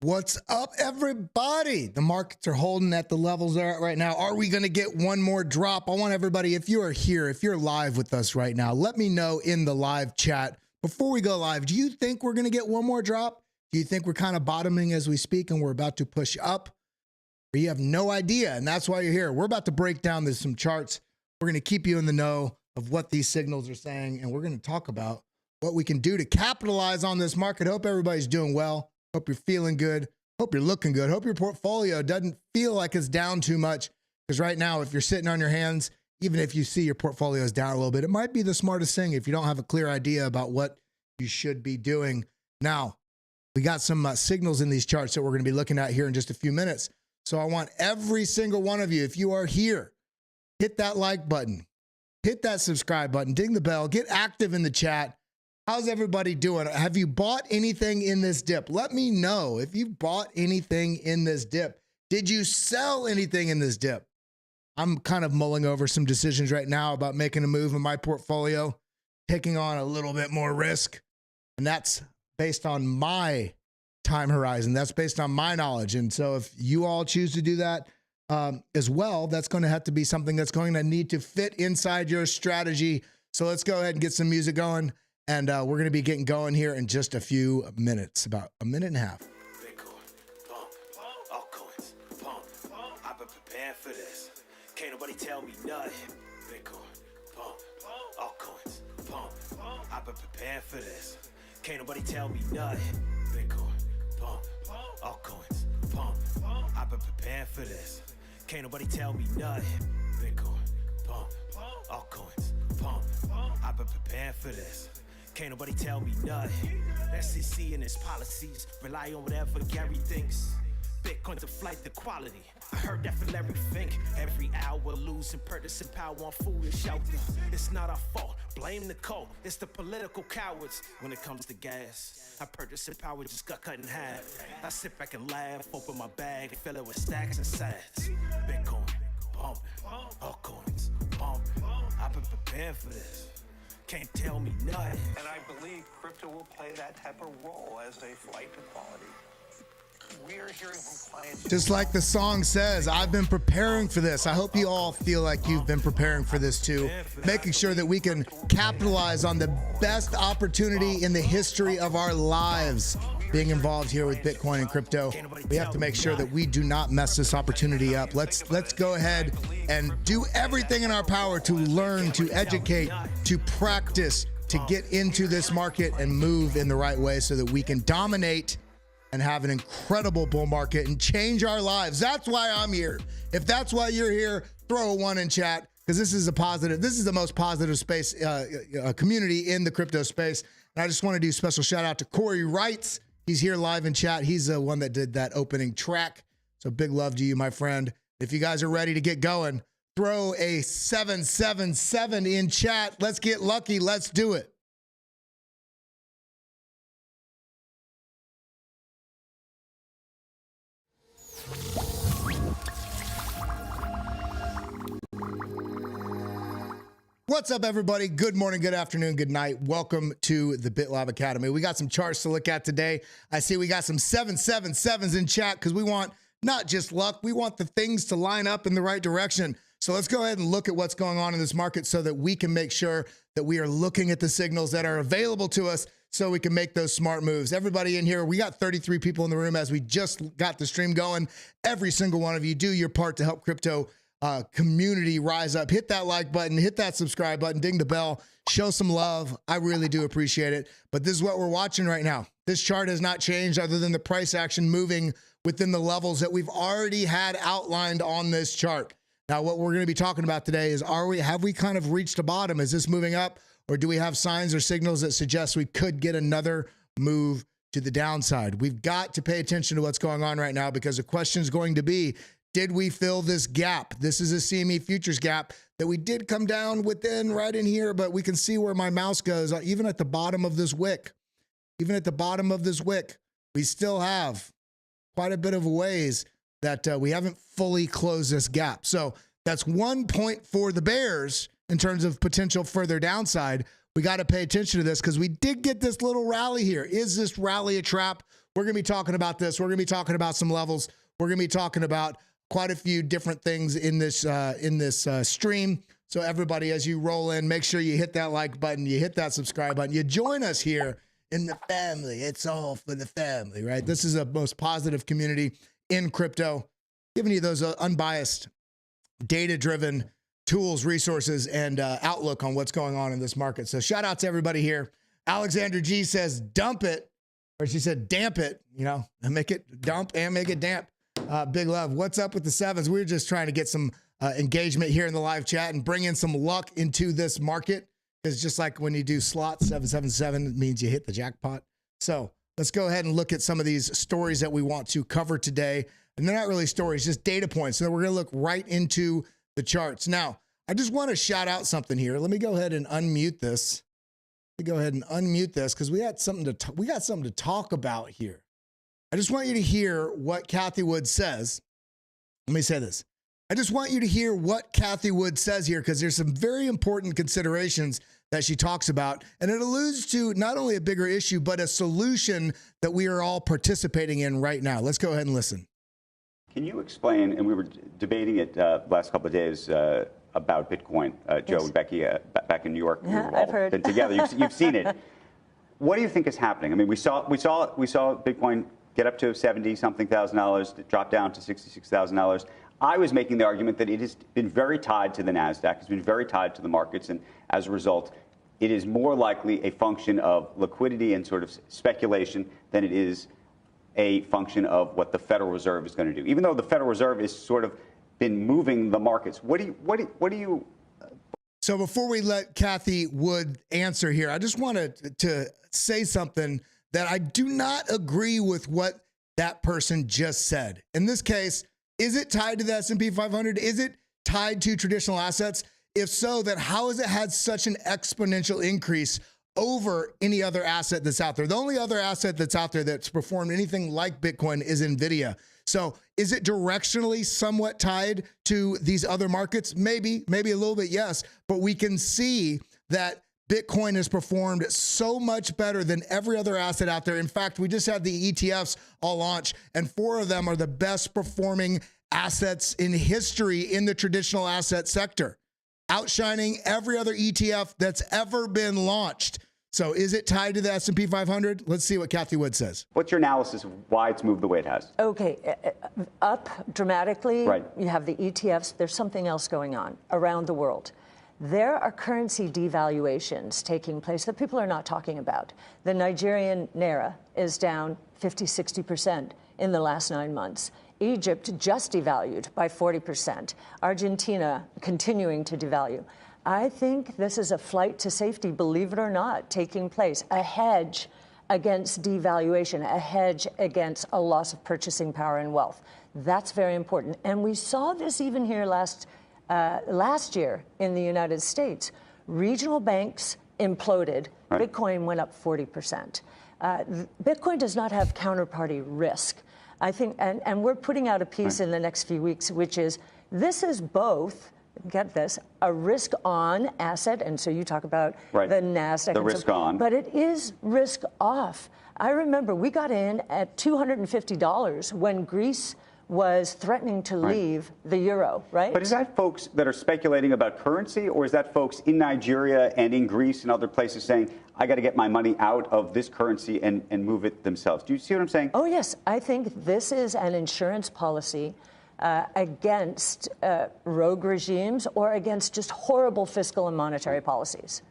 What's up, everybody? The markets are holding at the levels they're at right now. Are we going to get one more drop? I want everybody, if you are here, if you're live with us right now, let me know in the live chat. Before we go live, do you think we're going to get one more drop? Do you think we're kind of bottoming as we speak and we're about to push up? Or you have no idea, and that's why you're here. We're about to break down some charts. We're going to keep you in the know of what these signals are saying, and we're going to talk about what we can do to capitalize on this market. Hope everybody's doing well. Hope you're feeling good. Hope you're looking good. Hope your portfolio doesn't feel like it's down too much. Because right now, if you're sitting on your hands, even if you see your portfolio is down a little bit, it might be the smartest thing if you don't have a clear idea about what you should be doing. Now, we got some signals in these charts that we're going to be looking at here in just a few minutes. So I want every single one of you, if you are here, hit that like button, hit that subscribe button, ding the bell, get active in the chat. How's everybody doing? Have you bought anything in this dip? Let me know if you bought anything in this dip. Did you sell anything in this dip? I'm kind of mulling over some decisions right now about making a move in my portfolio, taking on a little bit more risk. And that's based on my time horizon. That's based on my knowledge. And so if you all choose to do that as well, that's going to have to be something that's going to need to fit inside your strategy. So let's go ahead and get some music going. And we're going to be getting going here in just a few minutes, about a minute and a half. Bitcoin, pump, altcoins, pump. I've been preparing for this. Can't nobody tell me nothing. Bitcoin, pump, altcoins, pump. I've been preparing for this. Can't nobody tell me nothing. Bitcoin, pump, altcoins, pump. I've been preparing for this. Can't nobody tell me nothing. Bitcoin, pump, altcoins, pump. I've been preparing for this. Can't nobody tell me nothing. SEC and its policies rely on whatever Gary thinks. Bitcoin's a flight to quality. I heard that from Larry Fink. Every hour losing purchasing power on foolish out there. It's not our fault. Blame the cult. It's the political cowards. When it comes to gas, our purchasing power just got cut in half. I sit back and laugh, open my bag, fill it with stacks and sats. Bitcoin, pumping, altcoins, pumping. I've been preparing for this. Can't tell me nothing. And I believe crypto will play that type of role as a flight to quality. We are hearing from clients. Just like the song says, I've been preparing for this. I hope you all feel like you've been preparing for this too. Making sure that we can capitalize on the best opportunity in the history of our lives. Being involved here with Bitcoin and crypto, we have to make sure that we do not mess this opportunity up. Let's go ahead and do everything in our power to learn, to educate, to practice, to get into this market and move in the right way so that we can dominate and have an incredible bull market and change our lives. That's why I'm here. If that's why you're here, throw a 1 in chat, because this is a positive. This is the most positive space community in the crypto space. And I just want to do a special shout out to Corey Wrights. He's here live in chat. He's the one that did that opening track. So big love to you, my friend. If you guys are ready to get going, throw a 777 in chat. Let's get lucky. Let's do it. What's up, everybody? Good morning, good afternoon, good night. Welcome to the BitLab Academy. We got some charts to look at today. I see we got some 777s in chat because we want not just luck, we want the things to line up in the right direction. So let's go ahead and look at what's going on in this market so that we can make sure that we are looking at the signals that are available to us so we can make those smart moves. Everybody in here, we got 33 people in the room as we just got the stream going. Every single one of you, do your part to help crypto community rise up. Hit that like button, hit that subscribe button, ding the bell, show some love. I really do appreciate it. But this is what we're watching right now. This chart has not changed other than the price action moving within the levels that we've already had outlined on this chart. Now, what we're going to be talking about today is, have we kind of reached a bottom? Is this moving up, or do we have signs or signals that suggest we could get another move to the downside? We've got to pay attention to what's going on right now, because the question is going to be, did we fill this gap? This is a CME futures gap that we did come down within right in here, but we can see where my mouse goes, even at the bottom of this wick. Even at the bottom of this wick, we still have quite a bit of ways that we haven't fully closed this gap. So that's 1 point for the bears in terms of potential further downside. We got to pay attention to this because we did get this little rally here. Is this rally a trap? we're going to be talking about this. We're going to be talking about some levels. We're going to be talking about quite a few different things in this stream. So everybody, as you roll in, make sure you hit that like button, you hit that subscribe button, you join us here in the family. It's all for the family, right? This is a most positive community in crypto, giving you those unbiased, data-driven tools, resources, and outlook on what's going on in this market. So shout out to everybody here. Alexander G says, dump it, or she said, damp it, you know, and make it dump and make it damp. Big love. What's up with the sevens? We're just trying to get some engagement here in the live chat and bring in some luck into this market. Because just like when you do slot 777, it means you hit the jackpot. So let's go ahead and look at some of these stories that we want to cover today. And they're not really stories, just data points. So we're going to look right into the charts. Now, I just want to shout out something here. Let me go ahead and unmute this. Because we got something to talk about here. I just want you to hear what Cathie Wood says. Let me say this. I just want you to hear what Cathie Wood says here, because there's some very important considerations that she talks about, and it alludes to not only a bigger issue, but a solution that we are all participating in right now. Let's go ahead and listen. Can you explain, and we were debating it last couple of days about Bitcoin, Joe and Becky, back in New York. Yeah, we've all I've heard. been together. You've seen it. What do you think is happening? I mean, we saw Bitcoin get up to $70-something thousand, drop down to $66,000. I was making the argument that it has been very tied to the NASDAQ. It's been very tied to the markets. And as a result, it is more likely a function of liquidity and sort of speculation than it is a function of what the Federal Reserve is going to do. Even though the Federal Reserve has sort of been moving the markets. What do you? So before we let Cathie Wood answer here, I just wanted to say something that I do not agree with what that person just said. In this case, is it tied to the S&P 500? Is it tied to traditional assets? If so, then how has it had such an exponential increase over any other asset that's out there? The only other asset that's out there that's performed anything like Bitcoin is NVIDIA. So is it directionally somewhat tied to these other markets? Maybe a little bit, yes. But we can see that Bitcoin has performed so much better than every other asset out there. In fact, we just had the ETFs all launch, and 4 of them are the best performing assets in history in the traditional asset sector, outshining every other ETF that's ever been launched. So is it tied to the S&P 500? Let's see what Cathie Wood says. What's your analysis of why it's moved the way it has? Okay, up dramatically. Right. You have the ETFs. There's something else going on around the world. There are currency devaluations taking place that people are not talking about. The Nigerian naira is down 50-60% in the last 9 months. Egypt just devalued by 40%. Argentina continuing to devalue. I think this is a flight to safety, believe it or not, taking place. A hedge against devaluation, a hedge against a loss of purchasing power and wealth. That's very important. And we saw this even here last year in the United States. Regional banks imploded. Right. Bitcoin went up 40%. Bitcoin does not have counterparty risk. I think, and we're putting out a piece in the next few weeks, which is this is both, get this, a risk on asset. And so you talk about the NASDAQ. The risk on. But it is risk off. I remember we got in at $250 when Greece was threatening to leave the euro, right? But is that folks that are speculating about currency, or is that folks in Nigeria and in Greece and other places saying, I got to get my money out of this currency and move it themselves? Do you see what I'm saying? Oh, yes. I think this is an insurance policy against rogue regimes or against just horrible fiscal and monetary policies.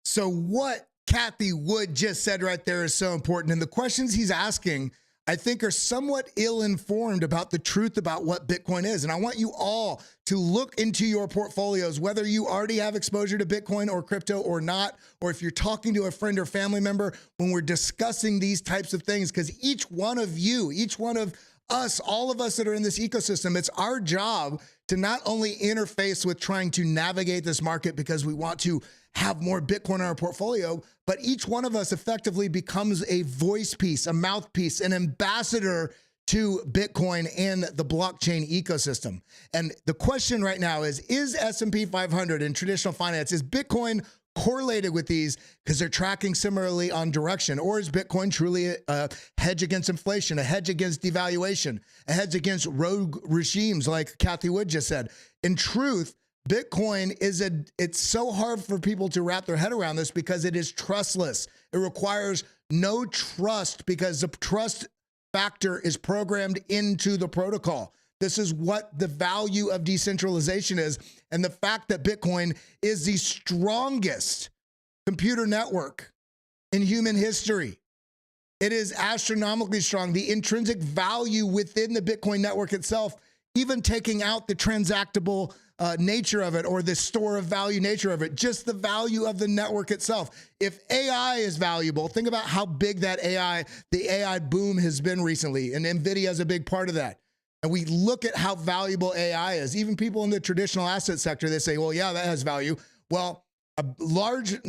So what Cathie Wood just said right there is so important. And the questions he's asking, I think, are somewhat ill-informed about the truth about what Bitcoin is. And I want you all to look into your portfolios, whether you already have exposure to Bitcoin or crypto or not, or if you're talking to a friend or family member when we're discussing these types of things, because each one of you, each one of us, all of us that are in this ecosystem, it's our job to not only interface with trying to navigate this market because we want to have more Bitcoin in our portfolio, but each one of us effectively becomes a voice piece, a mouthpiece, an ambassador to Bitcoin and the blockchain ecosystem. And the question right now is S&P 500 in traditional finance, is Bitcoin correlated with these because they're tracking similarly on direction? Or is Bitcoin truly a hedge against inflation, a hedge against devaluation, a hedge against rogue regimes like Cathie Wood just said? In truth, Bitcoin it's so hard for people to wrap their head around this because it is trustless. It requires no trust because the trust factor is programmed into the protocol. This is what the value of decentralization is. And the fact that Bitcoin is the strongest computer network in human history. It is astronomically strong. The intrinsic value within the Bitcoin network itself, even taking out the transactable nature of it or the store of value nature of it, just the value of the network itself. If AI is valuable, think about how big the AI boom has been recently, and NVIDIA is a big part of that. And we look at how valuable AI is. Even people in the traditional asset sector, they say, well, yeah, that has value. Well, a large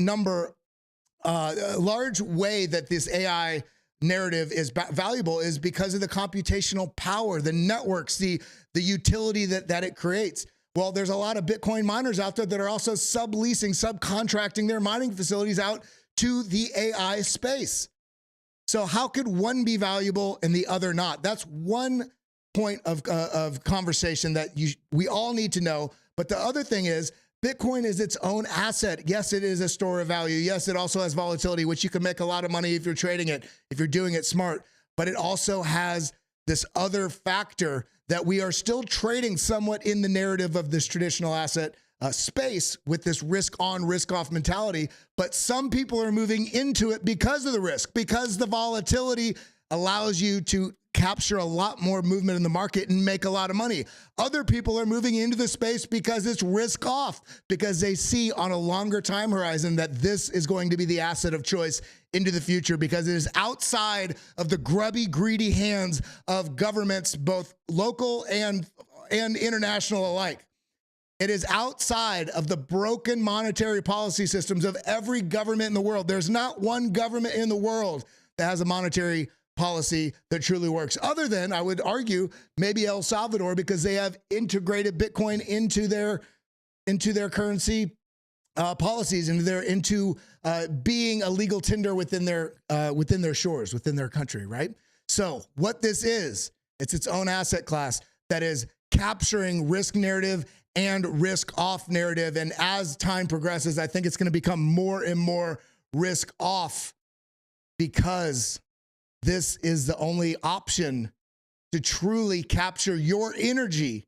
way that this AI narrative is valuable is because of the computational power, the networks, the utility that it creates. Well, there's a lot of Bitcoin miners out there that are also subcontracting their mining facilities out to the AI space. So how could one be valuable and the other not? That's one point of conversation that we all need to know. But the other thing is, Bitcoin is its own asset. Yes, it is a store of value. Yes, it also has volatility, which you can make a lot of money if you're trading it, if you're doing it smart. But it also has this other factor that we are still trading somewhat in the narrative of this traditional asset space with this risk on, risk off mentality. But some people are moving into it because of the risk, because the volatility allows you to capture a lot more movement in the market and make a lot of money. Other people are moving into the space because it's risk off, because they see on a longer time horizon that this is going to be the asset of choice into the future, because it is outside of the grubby, greedy hands of governments, both local and international alike. It is outside of the broken monetary policy systems of every government in the world. There's not one government in the world that has a monetary policy that truly works, other than, I would argue, maybe El Salvador, because they have integrated Bitcoin into their currency policies, and they're into being a legal tender within their shores, within their country, right? So what this is, it's its own asset class that is capturing risk narrative and risk off narrative. And as time progresses, I think it's going to become more and more risk off, because this is the only option to truly capture your energy,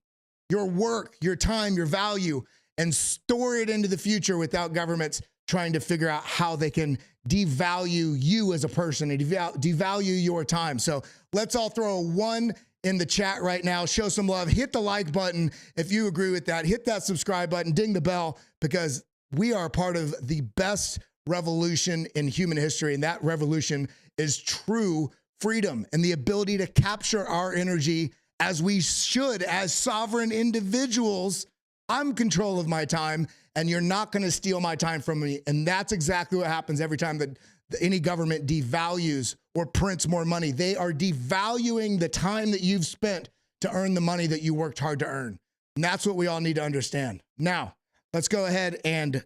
your work, your time, your value, and store it into the future without governments trying to figure out how they can devalue you as a person and devalue your time. So let's all throw a 1 in the chat right now. Show some love. Hit the like button if you agree with that. Hit that subscribe button. Ding the bell, because we are a part of the best revolution in human history, and that revolution is true freedom and the ability to capture our energy as we should, as sovereign individuals. I'm in control of my time, and you're not going to steal my time from me. And that's exactly what happens every time that any government devalues or prints more money. They are devaluing the time that you've spent to earn the money that you worked hard to earn. And that's what we all need to understand. Now, let's go ahead and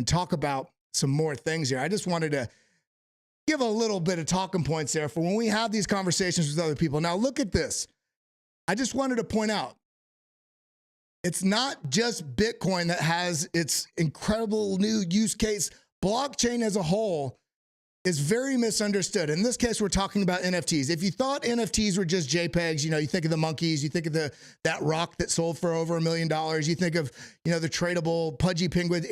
talk about some more things here. I just wanted to give a little bit of talking points there for when we have these conversations with other people. Now, look at this. I just wanted to point out, it's not just Bitcoin that has its incredible new use case. Blockchain as a whole is very misunderstood. In this case, we're talking about NFTs. If you thought NFTs were just JPEGs, you think of the monkeys, you think of that rock that sold for over $1 million, you think of, the tradable pudgy penguin.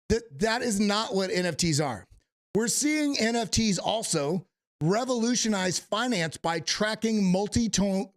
That is not what NFTs are. We're seeing NFTs also revolutionize finance by tracking multi-token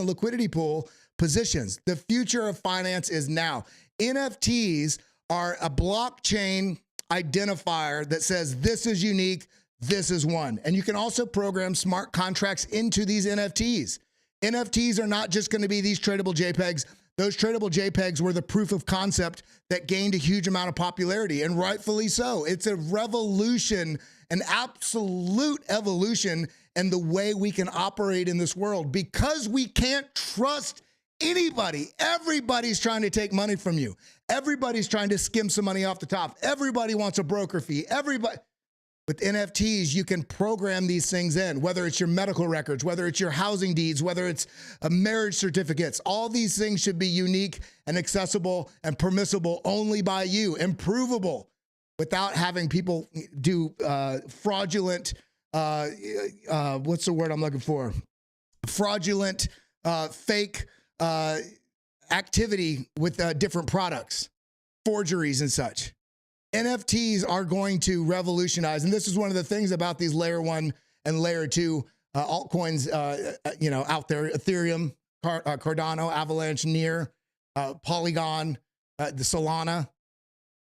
liquidity pool positions. The future of finance is now. NFTs are a blockchain identifier that says this is unique, this is one. And you can also program smart contracts into these NFTs. NFTs are not just going to be these tradable JPEGs. Those tradable JPEGs were the proof of concept that gained a huge amount of popularity, and rightfully so. It's a revolution, an absolute evolution in the way we can operate in this world, because we can't trust anybody. Everybody's trying to take money from you. Everybody's trying to skim some money off the top. Everybody wants a broker fee. Everybody. With NFTs, you can program these things in, whether it's your medical records, whether it's your housing deeds, whether it's marriage certificates. All these things should be unique and accessible and permissible only by you, and provable, without having people do fraudulent, what's the word I'm looking for? Fraudulent, fake activity with different products, forgeries and such. NFTs are going to revolutionize, and this is one of the things about these layer 1 and layer 2 altcoins, out there: Ethereum, Cardano, Avalanche, Near, Polygon, the Solana.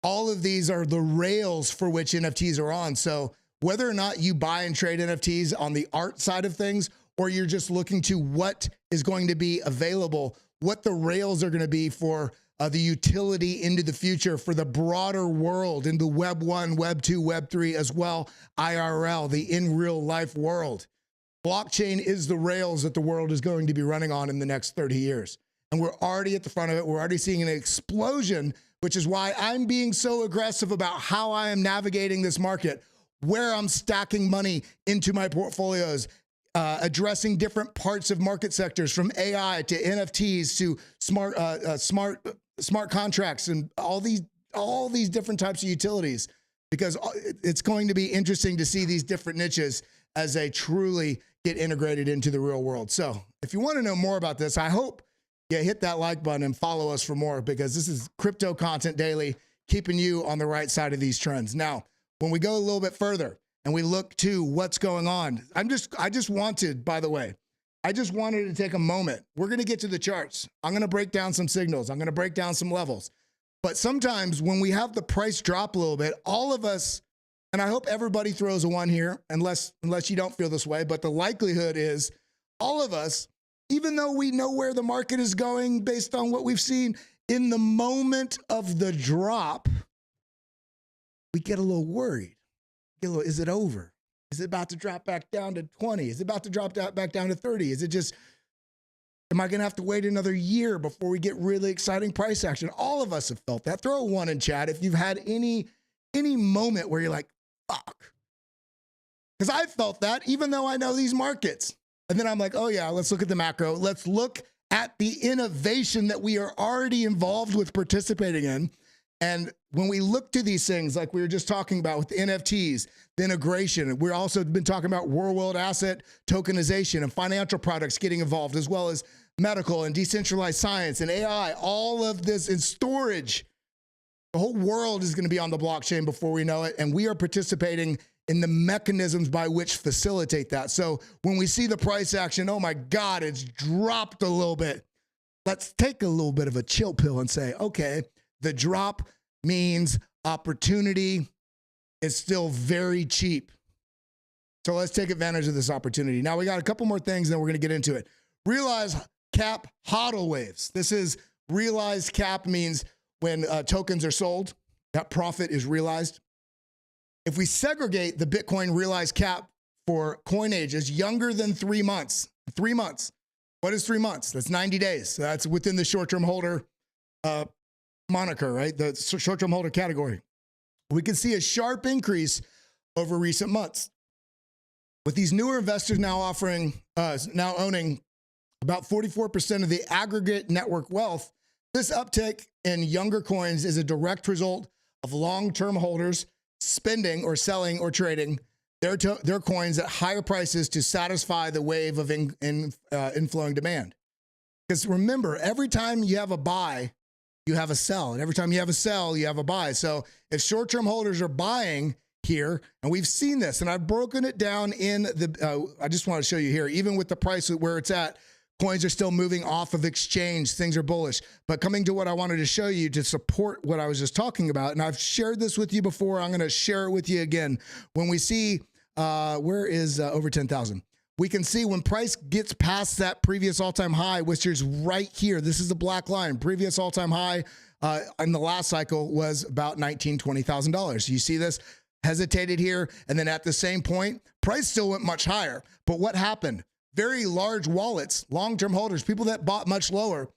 All of these are the rails for which NFTs are on. So whether or not you buy and trade NFTs on the art side of things, or you're just looking to what is going to be available, what the rails are going to be for the utility into the future for the broader world, in the Web 1, Web 2, Web 3 as well, IRL, the in real life world. Blockchain is the rails that the world is going to be running on in the next 30 years. And we're already at the front of it. We're already seeing an explosion, which is why I'm being so aggressive about how I am navigating this market, where I'm stacking money into my portfolios, addressing different parts of market sectors, from AI to NFTs to smart contracts, and all these different types of utilities, because it's going to be interesting to see these different niches as they truly get integrated into the real world. So if you want to know more about this, I hope you hit that like button and follow us for more, because this is crypto content daily, keeping you on the right side of these trends. Now, when we go a little bit further and we look to what's going on, I just wanted to take a moment. We're going to get to the charts. I'm going to break down some signals. I'm going to break down some levels. But sometimes when we have the price drop a little bit, all of us, and I hope everybody throws a 1 here, unless you don't feel this way, but the likelihood is all of us, even though we know where the market is going based on what we've seen, in the moment of the drop, we get a little worried. Is it over? Is it about to drop back down to 20? Is it about to drop back down to 30? Is it just, am I going to have to wait another year before we get really exciting price action? All of us have felt that. Throw a 1 in chat if you've had any moment where you're like, fuck. Because I felt that, even though I know these markets. And then I'm like, oh yeah, let's look at the macro. Let's look at the innovation that we are already involved with participating in. And when we look to these things, like we were just talking about with the NFTs, the integration, we've also been talking about real-world asset tokenization and financial products getting involved, as well as medical and decentralized science and AI, all of this in storage. The whole world is going to be on the blockchain before we know it, and we are participating in the mechanisms by which facilitate that. So when we see the price action, oh my God, it's dropped a little bit. Let's take a little bit of a chill pill and say, okay, the drop means opportunity is still very cheap. So let's take advantage of this opportunity. Now we got a couple more things, and then we're going to get into it. Realized cap hodl waves. This is realized cap, means when tokens are sold, that profit is realized. If we segregate the Bitcoin realized cap for coin ages younger than 3 months, what is 3 months? That's 90 days. So that's within the short-term holder moniker, right? The short-term holder category. We can see a sharp increase over recent months. With these newer investors now owning about 44% of the aggregate network wealth, this uptick in younger coins is a direct result of long-term holders spending or selling or trading their coins at higher prices to satisfy the wave of inflowing demand. Because remember, every time you have a buy, you have a sell. And every time you have a sell, you have a buy. So if short-term holders are buying here, and we've seen this, and I've broken it down in the, I just want to show you here, even with the price where it's at, coins are still moving off of exchange. Things are bullish. But coming to what I wanted to show you to support what I was just talking about, and I've shared this with you before, I'm going to share it with you again. When we see, where is over 10,000? We can see when price gets past that previous all-time high, which is right here. This is the black line. Previous all-time high in the last cycle was about $19,000, $20,000. You see this? Hesitated here, and then at the same point, price still went much higher. But what happened? Very large wallets, long-term holders, people that bought much lower,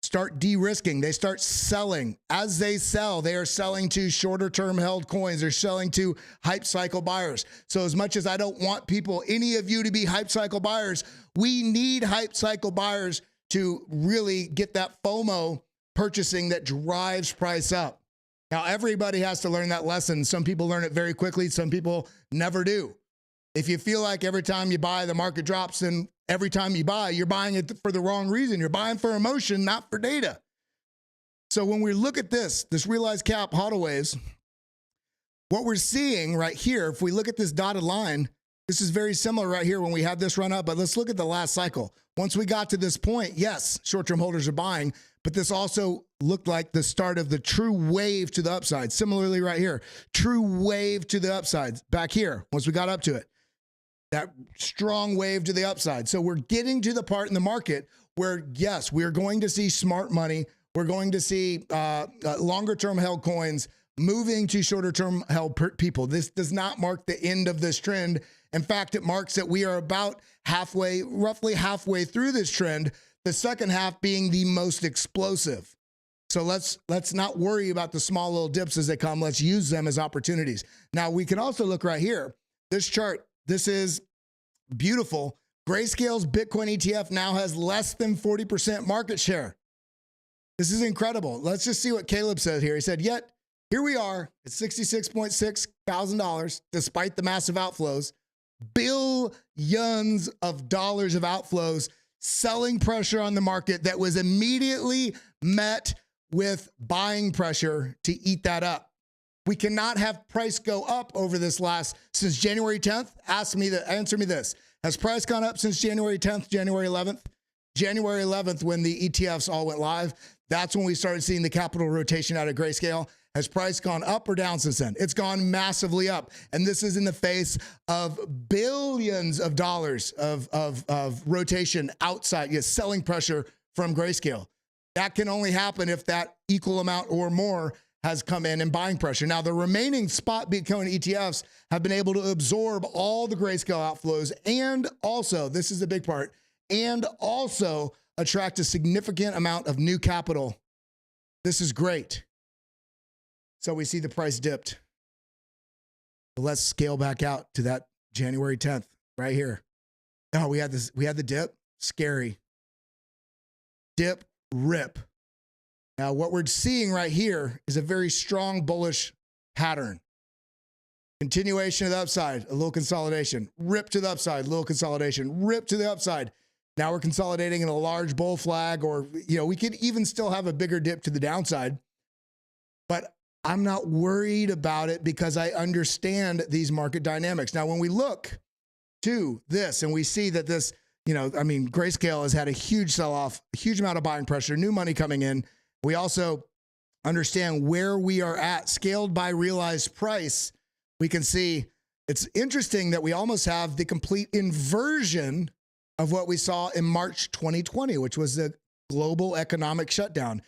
start de-risking. They start selling. As they sell, they are selling to shorter term held coins. They're selling to hype cycle buyers. So as much as I don't want people, any of you, to be hype cycle buyers, we need hype cycle buyers to really get that FOMO purchasing that drives price up. Now, everybody has to learn that lesson. Some people learn it very quickly. Some people never do. If you feel like every time you buy, the market drops, then every time you buy, you're buying it for the wrong reason. You're buying for emotion, not for data. So when we look at this realized cap hodl waves, what we're seeing right here, if we look at this dotted line, this is very similar right here when we had this run up, but let's look at the last cycle. Once we got to this point, yes, short-term holders are buying, but this also looked like the start of the true wave to the upside. Similarly right here, true wave to the upside back here, once we got up to it. That strong wave to the upside. So we're getting to the part in the market where, yes, we're going to see smart money. We're going to see longer term held coins moving to shorter term held people. This does not mark the end of this trend. In fact, it marks that we are about halfway, roughly halfway through this trend, the second half being the most explosive. So let's not worry about the small little dips as they come. Let's use them as opportunities. Now we can also look right here. This chart, this is beautiful. Grayscale's Bitcoin ETF now has less than 40% market share. This is incredible. Let's just see what Caleb said here. He said, yet here we are at $66.6 thousand, despite the massive outflows, billions of dollars of outflows, selling pressure on the market that was immediately met with buying pressure to eat that up. We cannot have price go up over this since January 10th. Answer me this. Has price gone up since January 10th, January 11th? January 11th, when the ETFs all went live, that's when we started seeing the capital rotation out of Grayscale. Has price gone up or down since then? It's gone massively up. And this is in the face of billions of dollars of rotation outside, selling pressure from Grayscale. That can only happen if that equal amount or more has come in and buying pressure. Now, the remaining spot Bitcoin ETFs have been able to absorb all the Grayscale outflows and also, this is the big part, and also attract a significant amount of new capital. This is great. So we see the price dipped. But let's scale back out to that January 10th right here. Oh, we had the dip. Scary. Dip, rip. Now, what we're seeing right here is a very strong bullish pattern. Continuation of the upside, a little consolidation. Rip to the upside, a little consolidation. Rip to the upside. Now we're consolidating in a large bull flag, or, we could even still have a bigger dip to the downside. But I'm not worried about it because I understand these market dynamics. Now, when we look to this and we see that this, Grayscale has had a huge sell-off, a huge amount of buying pressure, new money coming in. We also understand where we are at, scaled by realized price. We can see it's interesting that we almost have the complete inversion of what we saw in March 2020, which was the global economic shutdown.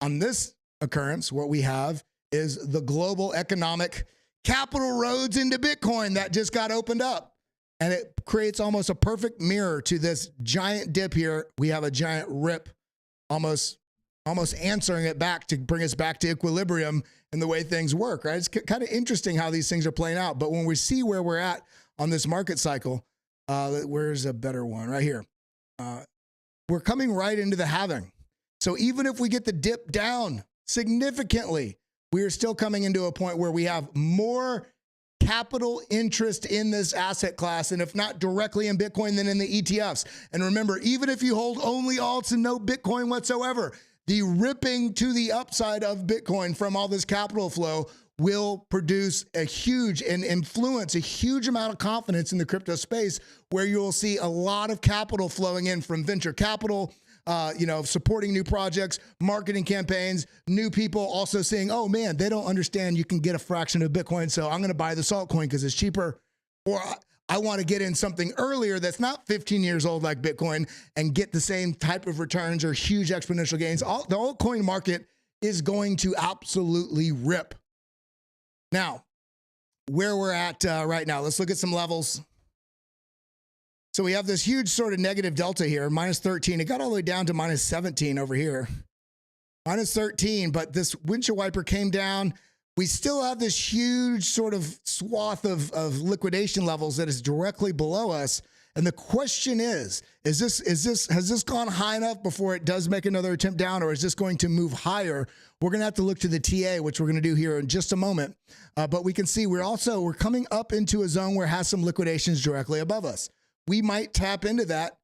On this occurrence, what we have is the global economic capital roads into Bitcoin that just got opened up. And it creates almost a perfect mirror to this giant dip here. We have a giant rip, almost answering it back to bring us back to equilibrium in the way things work, right? It's kind of interesting how these things are playing out. But when we see where we're at on this market cycle, where's a better one? Right here. We're coming right into the halving. So even if we get the dip down significantly, we are still coming into a point where we have more capital interest in this asset class, and if not directly in Bitcoin, then in the ETFs. And remember, even if you hold only alts and no Bitcoin whatsoever, the ripping to the upside of Bitcoin from all this capital flow will produce a huge and influence a huge amount of confidence in the crypto space, where you'll see a lot of capital flowing in from venture capital, supporting new projects, marketing campaigns, new people also saying, oh man, they don't understand you can get a fraction of Bitcoin, so I'm going to buy this altcoin because it's cheaper. Or I want to get in something earlier that's not 15 years old like Bitcoin and get the same type of returns or huge exponential gains. The altcoin market is going to absolutely rip. Now, where we're at right now, let's look at some levels. So we have this huge sort of negative delta here, minus 13. It got all the way down to minus 17 over here. minus 13, but this windshield wiper came down. We still have this huge sort of swath of liquidation levels that is directly below us. And the question has this gone high enough before it does make another attempt down, or is this going to move higher? We're going to have to look to the TA, which we're going to do here in just a moment. But we can see we're coming up into a zone where it has some liquidations directly above us. We might tap into that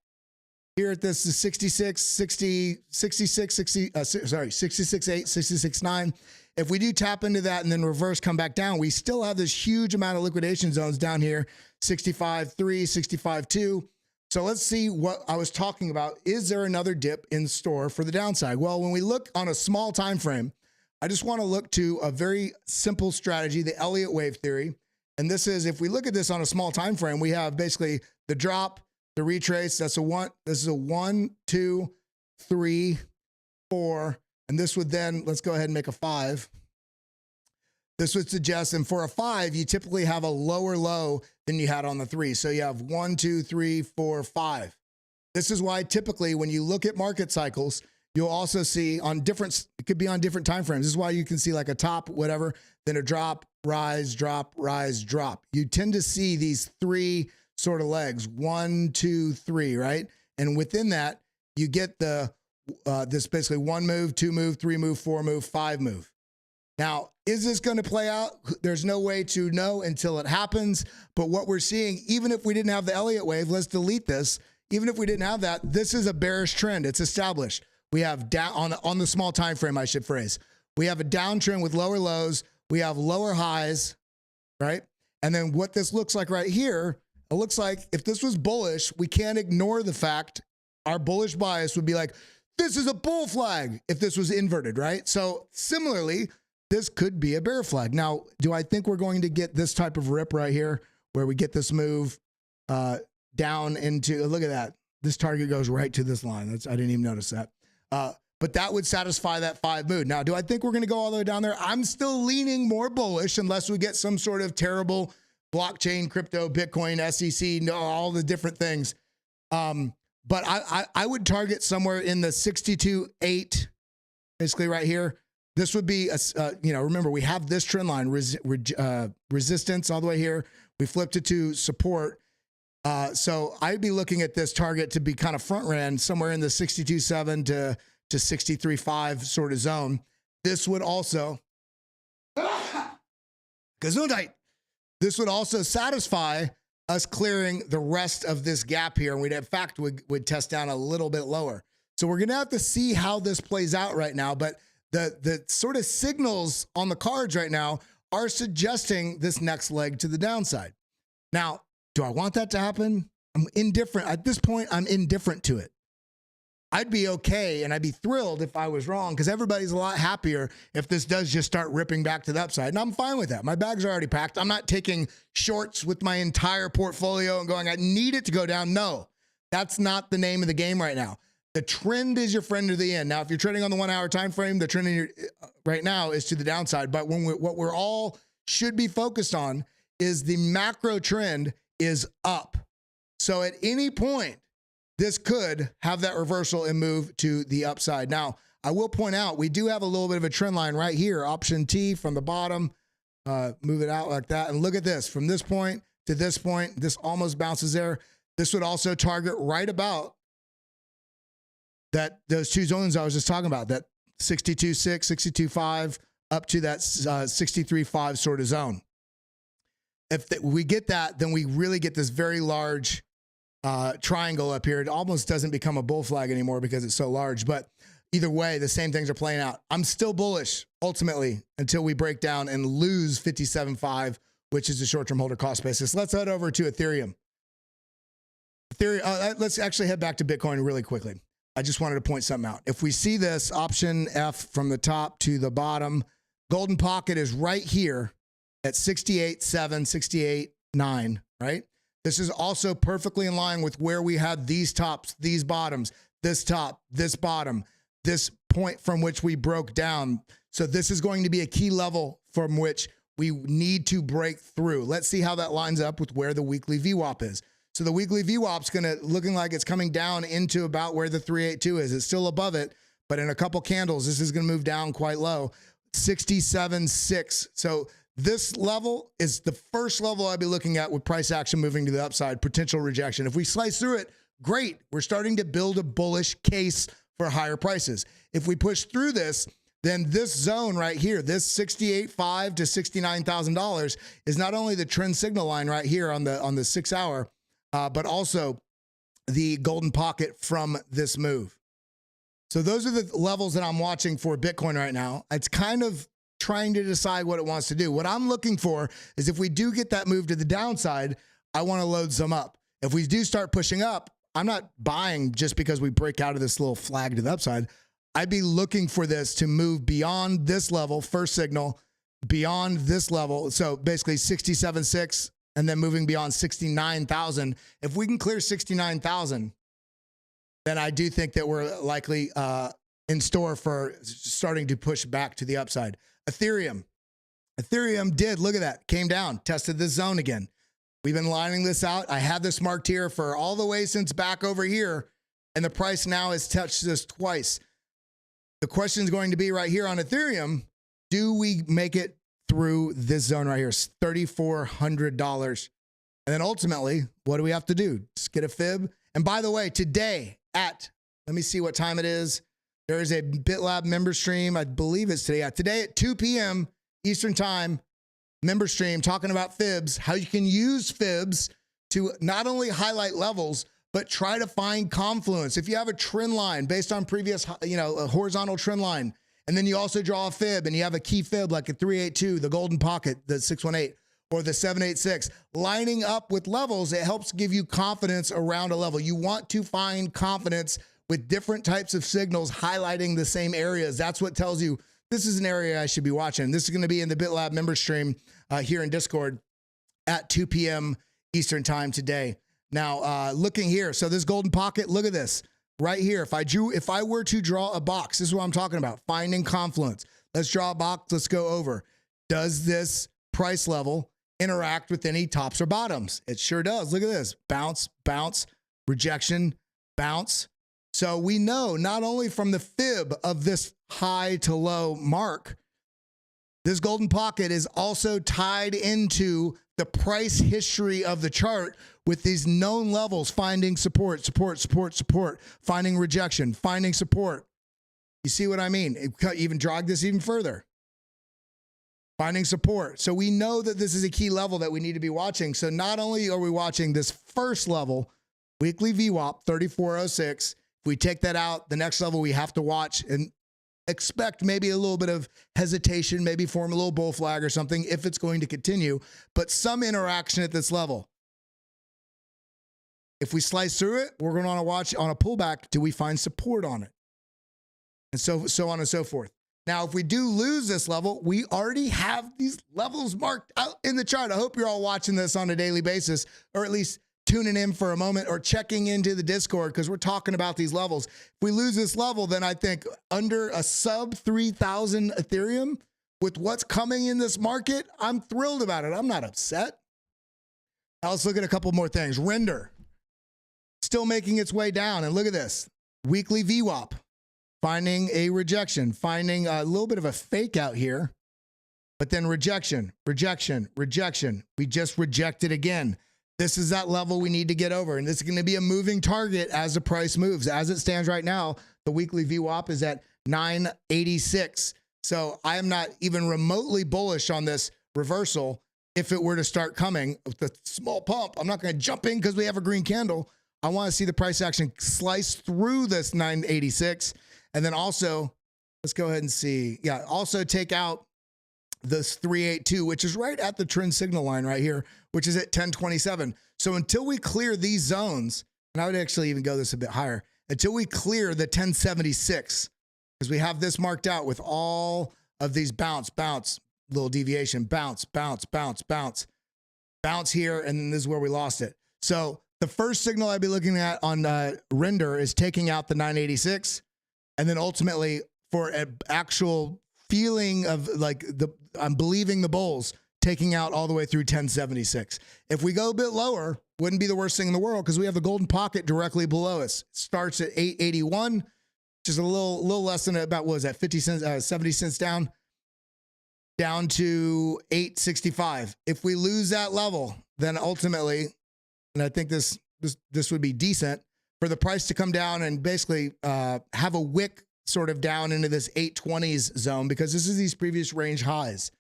here at this 66.8, 66.9. If we do tap into that and then reverse, come back down, we still have this huge amount of liquidation zones down here, 65.3, 65.2. So let's see what I was talking about. Is there another dip in store for the downside? Well, when we look on a small time frame, I just want to look to a very simple strategy, the Elliott wave theory. And this is, if we look at this on a small time frame, we have basically the drop, the retrace. That's a one. This is a 1, 2, 3, 4. And this would then, let's go ahead and make a 5. This would suggest, and for a 5, you typically have a lower low than you had on the 3. So you have 1, 2, 3, 4, 5. This is why typically when you look at market cycles, you'll also see on different, it could be on different time frames. This is why you can see like a top, whatever, then a drop, rise, drop, rise, drop. You tend to see these 3 sort of legs, 1, 2, 3, right? And within that, you get the this basically 1 move, 2 move, 3 move, 4 move, 5 move. Now, is this going to play out? There's no way to know until it happens. But what we're seeing, even if we didn't have the Elliott wave, let's delete this. Even if we didn't have that, this is a bearish trend. It's established. We have down on the small time frame, I should phrase. We have a downtrend with lower lows. We have lower highs, right? And then what this looks like right here, it looks like if this was bullish, we can't ignore the fact our bullish bias would be like, this is a bull flag if this was inverted, right? So similarly, this could be a bear flag. Now, do I think we're going to get this type of rip right here where we get this move down into, look at that. This target goes right to this line. I didn't even notice that. But that would satisfy that 5 mood. Now, do I think we're going to go all the way down there? I'm still leaning more bullish unless we get some sort of terrible blockchain, crypto, Bitcoin, SEC, all the different things. But I would target somewhere in the 62.8, basically right here. This would be, remember, we have this trend line, resistance all the way here. We flipped it to support. So I'd be looking at this target to be kind of front ran somewhere in the 62.7 to 63.5 sort of zone. This would also, Gesundheit. This would also satisfy us clearing the rest of this gap here. And we'd, in fact, would test down a little bit lower. So we're going to have to see how this plays out right now. But the sort of signals on the cards right now are suggesting this next leg to the downside. Now, do I want that to happen? I'm indifferent. At this point, I'm indifferent to it. I'd be okay and I'd be thrilled if I was wrong because everybody's a lot happier if this does just start ripping back to the upside. And I'm fine with that. My bags are already packed. I'm not taking shorts with my entire portfolio and going, I need it to go down. No, that's not the name of the game right now. The trend is your friend to the end. Now, if you're trading on the 1 hour time frame, the trend right now is to the downside. But what we're all should be focused on is the macro trend is up. So at any point, this could have that reversal and move to the upside. Now, I will point out, we do have a little bit of a trend line right here, option T from the bottom, move it out like that. And look at this, from this point to this point, this almost bounces there. This would also target right about those 2 zones I was just talking about, that 62.6, 62.5, up to that 63.5 sort of zone. If we get that, then we really get this very large triangle up here. It almost doesn't become a bull flag anymore because it's so large. But either way, the same things are playing out. I'm still bullish ultimately until we break down and lose 57.5, which is the short-term holder cost basis. Let's head over to Ethereum. Let's actually head back to Bitcoin really quickly. I just wanted to point something out. If we see this option F from the top to the bottom, golden pocket is right here at 68.7, 68.9, right? This is also perfectly in line with where we had these tops, these bottoms, this top, this bottom, this point from which we broke down. So this is going to be a key level from which we need to break through. Let's see how that lines up with where the weekly VWAP is. So the weekly VWAP is looking like it's coming down into about where the 382 is. It's still above it, but in a couple candles, this is going to move down quite low. 67.6. So this level is the first level I'd be looking at with price action moving to the upside, potential rejection. If we slice through it, great. We're starting to build a bullish case for higher prices. If we push through this, then this zone right here, this $68,500 to $69,000 is not only the trend signal line right here on the 6 hour, but also the golden pocket from this move. So those are the levels that I'm watching for Bitcoin right now. It's kind of trying to decide what it wants to do. What I'm looking for is if we do get that move to the downside, I want to load some up. If we do start pushing up, I'm not buying just because we break out of this little flag to the upside. I'd be looking for this to move beyond this level, first signal, beyond this level. So basically 67.6 and then moving beyond 69,000. If we can clear 69,000, then I do think that we're likely in store for starting to push back to the upside. Ethereum did, look at that, came down, tested this zone again. We've been lining this out. I had this marked here for all the way since back over here, and the price now has touched this twice. The question is going to be right here on Ethereum, do we make it through this zone right here, $3,400? And then ultimately, what do we have to do? Just get a fib. And by the way, today let me see what time it is. There is a BitLab member stream. I believe it's today. Today at 2 p.m. Eastern time, member stream talking about fibs, how you can use fibs to not only highlight levels, but try to find confluence. If you have a trend line based on previous, a horizontal trend line, and then you also draw a fib and you have a key fib like a 382, the golden pocket, the 618, or the 786, lining up with levels, it helps give you confidence around a level. You want to find confidence with different types of signals highlighting the same areas. That's what tells you this is an area I should be watching. This is going to be in the BitLab member stream here in Discord at 2 p.m. Eastern time today. Now, looking here, so this golden pocket, look at this right here. If I were to draw a box, this is what I'm talking about, finding confluence. Let's draw a box. Let's go over. Does this price level interact with any tops or bottoms? It sure does. Look at this. Bounce, bounce, rejection, bounce. So we know not only from the fib of this high to low mark, this golden pocket is also tied into the price history of the chart with these known levels, finding support, support, support, support, finding rejection, finding support. You see what I mean? It even drag this even further. Finding support. So we know that this is a key level that we need to be watching. So not only are we watching this first level, weekly VWAP, 3406, if we take that out, the next level we have to watch and expect maybe a little bit of hesitation, maybe form a little bull flag or something if it's going to continue, but some interaction at this level. If we slice through it, we're going to want to watch on a pullback, do we find support on it? And so on and so forth. Now, if we do lose this level, we already have these levels marked out in the chart. I hope you're all watching this on a daily basis, or at least tuning in for a moment or checking into the Discord because we're talking about these levels. If we lose this level, then I think under a sub 3,000 Ethereum with what's coming in this market, I'm thrilled about it. I'm not upset. Now let's look at a couple more things. Render, still making its way down. And look at this, weekly VWAP, finding a rejection, finding a little bit of a fake out here, but then rejection, rejection, rejection. We just rejected again. This is that level we need to get over. And this is going to be a moving target as the price moves. As it stands right now, the weekly VWAP is at 986. So I am not even remotely bullish on this reversal. If it were to start coming with a small pump, I'm not going to jump in because we have a green candle. I want to see the price action slice through this 986. And then also, let's go ahead and see. Yeah, also take out this 382, which is right at the trend signal line right here, which is at 1027. So until we clear these zones, and I would actually even go this a bit higher, until we clear the 1076, because we have this marked out with all of these bounce, bounce, little deviation, bounce, bounce, bounce, bounce, bounce here, and then this is where we lost it. So the first signal I'd be looking at on render is taking out the 986, and then ultimately for an actual feeling of like I'm believing the bulls, taking out all the way through 1076. If we go a bit lower, wouldn't be the worst thing in the world because we have the golden pocket directly below us. It starts at 881, which is a little less than about, what was that, 50 cents, 70 cents down to 8.65. If we lose that level, then ultimately, and I think this would be decent for the price to come down and basically have a wick sort of down into this 820s zone, because this is these previous range highs.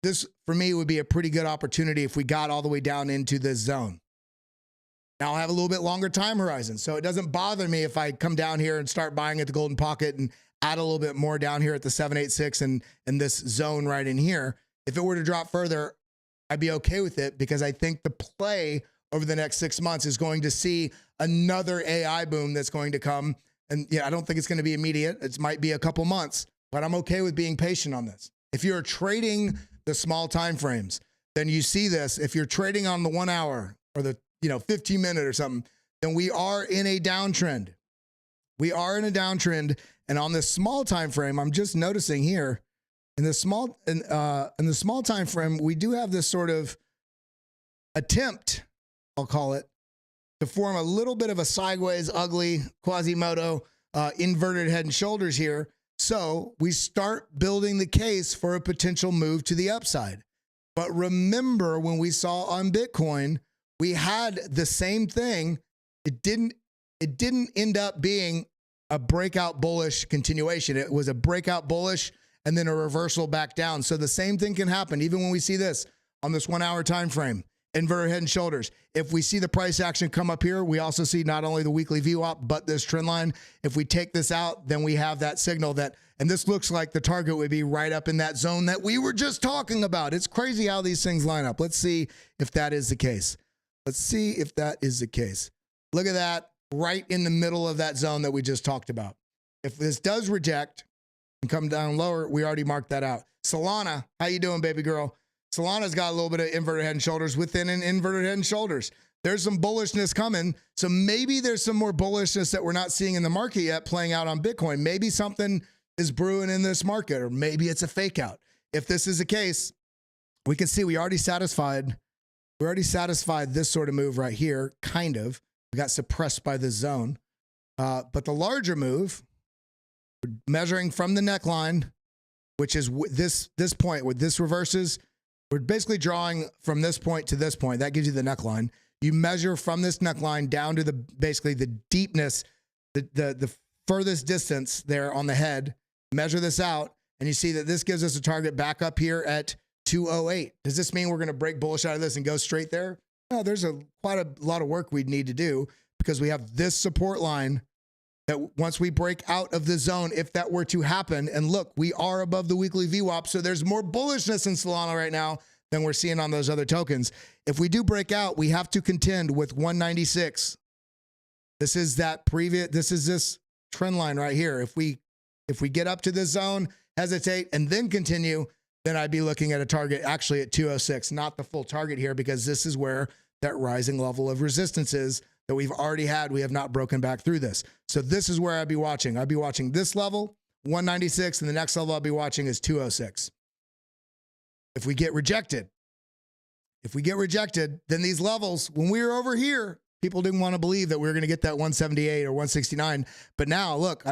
This, for me, would be a pretty good opportunity if we got all the way down into this zone. Now I have a little bit longer time horizon, so it doesn't bother me if I come down here and start buying at the golden pocket and add a little bit more down here at the 786 and this zone right in here. If it were to drop further, I'd be okay with it, because I think the play over the next 6 months is going to see another AI boom that's going to come. And yeah, I don't think it's going to be immediate. It might be a couple months, but I'm okay with being patient on this. If you're trading the small time frames, then you see this. If you're trading on the 1 hour or the 15 minute or something, then we are in a downtrend. We are in a downtrend. And on this small time frame, I'm just noticing here in the small time frame, we do have this sort of attempt, I'll call it, to form a little bit of a sideways, ugly Quasimodo inverted head and shoulders here. So we start building the case for a potential move to the upside. But remember, when we saw on Bitcoin, we had the same thing. It didn't end up being a breakout bullish continuation. It was a breakout bullish and then a reversal back down. So the same thing can happen even when we see this on this 1 hour time frame. Inverted head and shoulders. If we see the price action come up here, we also see not only the weekly VWAP, but this trend line. If we take this out, then we have that signal that, and this looks like the target would be right up in that zone that we were just talking about. It's crazy how these things line up. Let's see if that is the case. Let's see if that is the case. Look at that, right in the middle of that zone that we just talked about. If this does reject and come down lower, we already marked that out. Solana, how you doing, baby girl? Solana's got a little bit of inverted head and shoulders within an inverted head and shoulders. There's some bullishness coming. So maybe there's some more bullishness that we're not seeing in the market yet playing out on Bitcoin. Maybe something is brewing in this market, or maybe it's a fake out. If this is the case, we can see we already satisfied this sort of move right here, kind of. We got suppressed by this zone. But the larger move, measuring from the neckline, which is this point, where this reverses, we're basically drawing from this point to this point. That gives you the neckline. You measure from this neckline down to basically the deepness, the furthest distance there on the head. Measure this out, and you see that this gives us a target back up here at 208. Does this mean we're going to break bullish out of this and go straight there? No, there's quite a lot of work we'd need to do, because we have this support line that once we break out of the zone, if that were to happen, and look, we are above the weekly VWAP, so there's more bullishness in Solana right now than we're seeing on those other tokens. If we do break out, we have to contend with 196. This is this trend line right here. If we get up to this zone, hesitate, and then continue, then I'd be looking at a target actually at 206, not the full target here, because this is where that rising level of resistance is that we've already had. We have not broken back through this. So this is where I'd be watching. I'd be watching this level, 196, and the next level I'll be watching is 206. If we get rejected, then these levels, when we were over here, people didn't want to believe that we were going to get that 178 or 169. But now, look,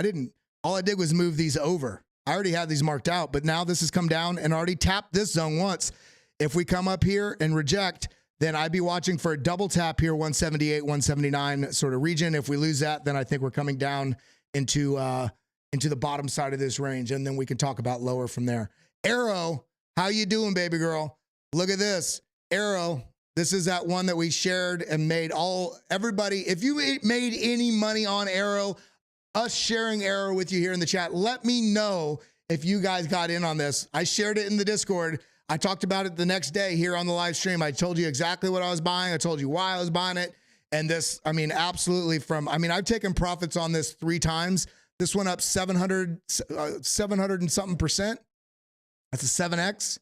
all I did was move these over. I already had these marked out, but now this has come down and already tapped this zone once. If we come up here and reject, then I'd be watching for a double tap here, 178, 179 sort of region. If we lose that, then I think we're coming down into the bottom side of this range, and then we can talk about lower from there. AERO, how you doing, baby girl? Look at this. AERO, this is that one that we shared and made everybody. If you made any money on AERO, us sharing AERO with you here in the chat, let me know if you guys got in on this. I shared it in the Discord. I talked about it the next day here on the live stream. I told you exactly what I was buying. I told you why I was buying it. And this, absolutely I've taken profits on this 3 times. This went up 700 and something percent. That's a 7X.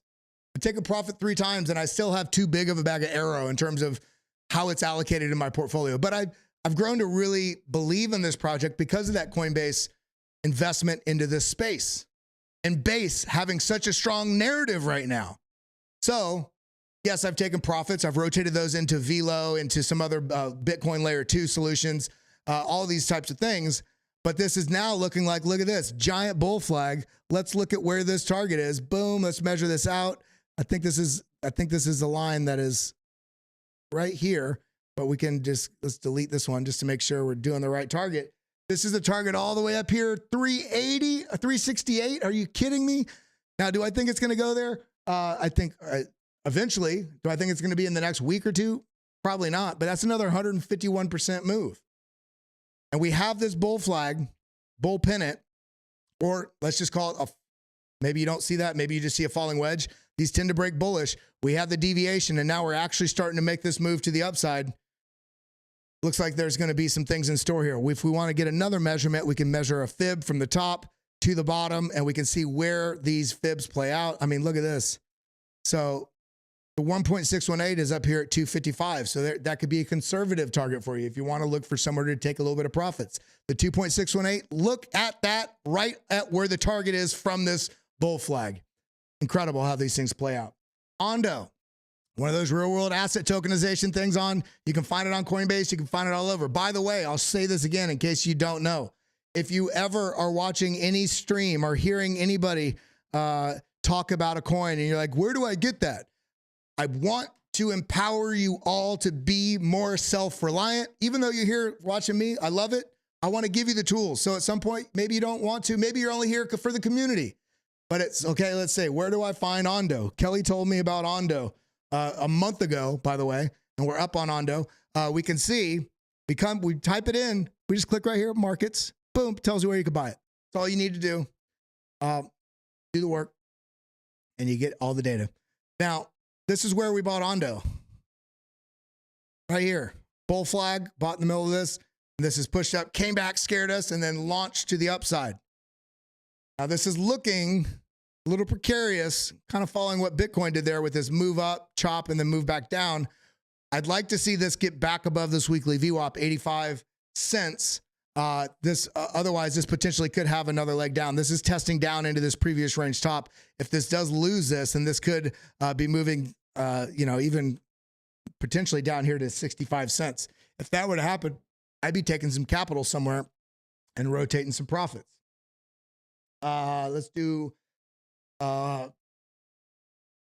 I take a profit 3 times and I still have too big of a bag of AERO in terms of how it's allocated in my portfolio. But I've grown to really believe in this project because of that Coinbase investment into this space, and Base having such a strong narrative right now. So yes, I've taken profits. I've rotated those into VELO, into some other Bitcoin layer 2 solutions, all these types of things. But this is now looking like, look at this, giant bull flag. Let's look at where this target is. Boom, let's measure this out. I think this is a line that is right here, but we can let's delete this one just to make sure we're doing the right target. This is the target all the way up here, 380, 368. Are you kidding me? Now, do I think it's going to go there? I think eventually. Do I think it's going to be in the next week or two? Probably not, but that's another 151% move. And we have this bull flag, bull pennant, or let's just call it maybe you don't see that. Maybe you just see a falling wedge. These tend to break bullish. We have the deviation, and now we're actually starting to make this move to the upside. Looks like there's going to be some things in store here. If we want to get another measurement, we can measure a fib from the top to the bottom, and we can see where these fibs play out. I mean, look at this. So the 1.618 is up here at 255. So that could be a conservative target for you if you want to look for somewhere to take a little bit of profits. The 2.618, look at that right at where the target is from this bull flag. Incredible how these things play out. ONDO. One of those real world asset tokenization things you can find it on Coinbase. You can find it all over. By the way, I'll say this again in case you don't know. If you ever are watching any stream or hearing anybody talk about a coin and you're like, where do I get that? I want to empower you all to be more self-reliant. Even though you're here watching me, I love it. I want to give you the tools. So at some point, maybe you don't want to. Maybe you're only here for the community. But it's okay. Let's say, where do I find ONDO? Kelly told me about ONDO a month ago, by the way, and we're up on ONDO. We can see, we type it in, we just click right here, markets, boom, tells you where you can buy it. That's all you need to do. Do the work, and you get all the data. Now, this is where we bought ONDO. Right here, bull flag, bought in the middle of this. And this is pushed up, came back, scared us, and then launched to the upside. Now, this is looking a little precarious, kind of following what Bitcoin did there with this move up, chop, and then move back down. I'd like to see this get back above this weekly VWAP, 85 cents. Otherwise, this potentially could have another leg down. This is testing down into this previous range top. If this does lose this, and this could be moving, even potentially down here to 65 cents. If that were to happen, I'd be taking some capital somewhere and rotating some profits. Let's do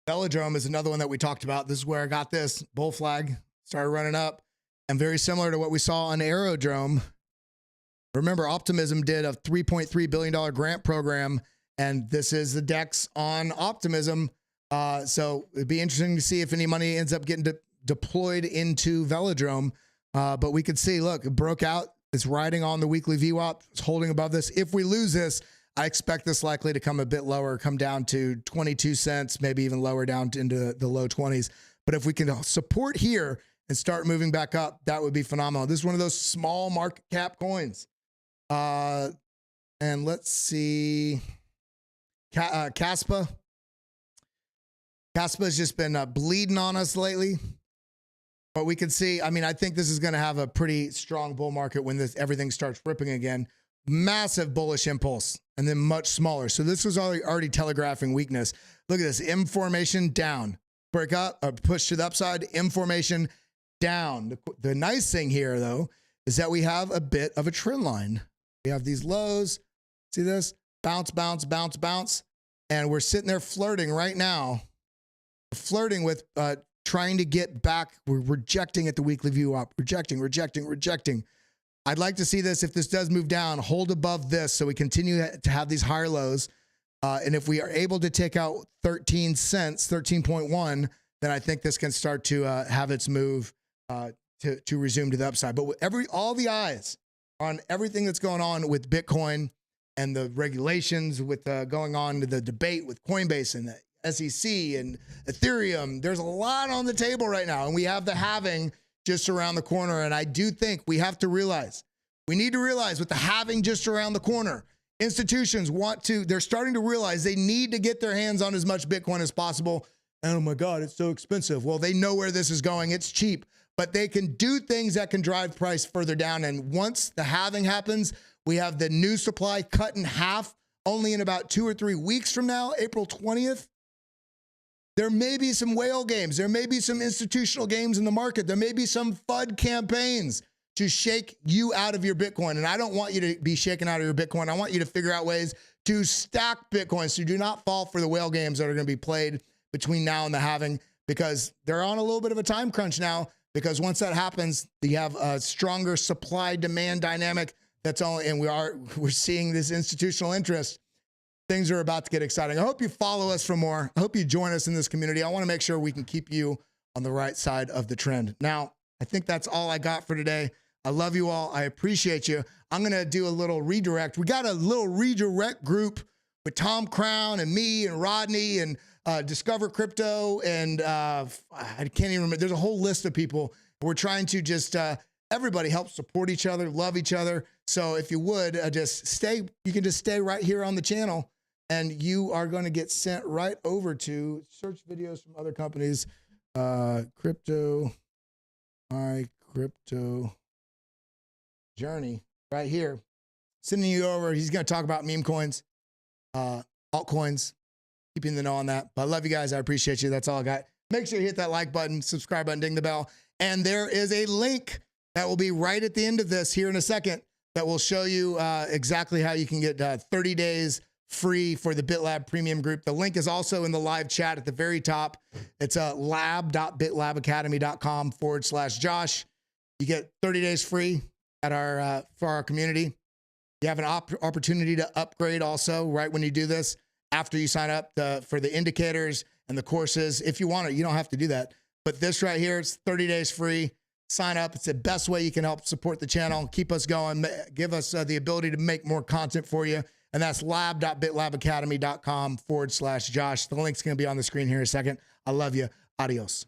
Velodrome is another one that we talked about. This is where I got this bull flag, started running up, and very similar to what we saw on Aerodrome. Remember, Optimism did a $3.3 billion grant program, and this is the DEX on Optimism. So it'd be interesting to see if any money ends up getting deployed into Velodrome. But we could see, look, it broke out. It's riding on the weekly VWAP. It's holding above this. If we lose this, I expect this likely to come a bit lower, come down to 22 cents, maybe even lower down into the low 20s. But if we can support here and start moving back up, that would be phenomenal. This is one of those small market cap coins. And let's see, Caspa. Caspa has just been bleeding on us lately. But we can see, I mean, I think this is going to have a pretty strong bull market when everything starts ripping again. Massive bullish impulse, and then much smaller. So this was already telegraphing weakness. Look at this, M formation down, break up, push to the upside, M formation down. The nice thing here, though, is that we have a bit of a trend line. We have these lows. See this? Bounce, bounce, bounce, bounce. And we're sitting there flirting right now, flirting with trying to get back. We're rejecting at the weekly view up, rejecting, rejecting, rejecting. I'd like to see this, if this does move down, hold above this so we continue to have these higher lows. And if we are able to take out 13 cents, 13.1, then I think this can start to have its move to resume to the upside. But with all the eyes on everything that's going on with Bitcoin and the regulations with going on to the debate with Coinbase and the SEC and Ethereum, there's a lot on the table right now. And we have the halving just around the corner. And I do think we need to realize with the halving just around the corner, institutions they're starting to realize they need to get their hands on as much Bitcoin as possible. And oh my God, it's so expensive. Well, they know where this is going. It's cheap, but they can do things that can drive price further down. And once the halving happens, we have the new supply cut in half only in about 2 or 3 weeks from now, April 20th. There may be some whale games. There may be some institutional games in the market. There may be some FUD campaigns to shake you out of your Bitcoin. And I don't want you to be shaken out of your Bitcoin. I want you to figure out ways to stack Bitcoin so you do not fall for the whale games that are going to be played between now and the halving, because they're on a little bit of a time crunch now, because once that happens, you have a stronger supply-demand dynamic that's only, and we're seeing this institutional interest. Things are about to get exciting. I hope you follow us for more. I hope you join us in this community. I want to make sure we can keep you on the right side of the trend. Now, I think that's all I got for today. I love you all. I appreciate you. I'm going to do a little redirect. We got a little redirect group with Tom Crown and me and Rodney and Discover Crypto. And I can't even remember. There's a whole list of people. We're trying to just, everybody help support each other, love each other. So if you would just stay, you can just stay right here on the channel and you are going to get sent right over to search videos from other companies. Crypto, my crypto journey right here, sending you over. He's going to talk about meme coins, altcoins, keeping the know on that. But I love you guys. I appreciate you. That's all I got. Make sure you hit that like button, subscribe button, ding the bell. And there is a link that will be right at the end of this here in a second that will show you exactly how you can get 30 days free for the BitLab premium group. The link is also in the live chat at the very top. It's lab.bitlabacademy.com/Josh. You get 30 days free at our for our community. You have an opportunity to upgrade also right when you do this after you sign up for the indicators and the courses. If you want it, you don't have to do that. But this right here, it's 30 days free. Sign up. It's the best way you can help support the channel, keep us going, give us the ability to make more content for you. And that's lab.bitlabacademy.com/Josh. The link's going to be on the screen here in a second. I love you. Adios.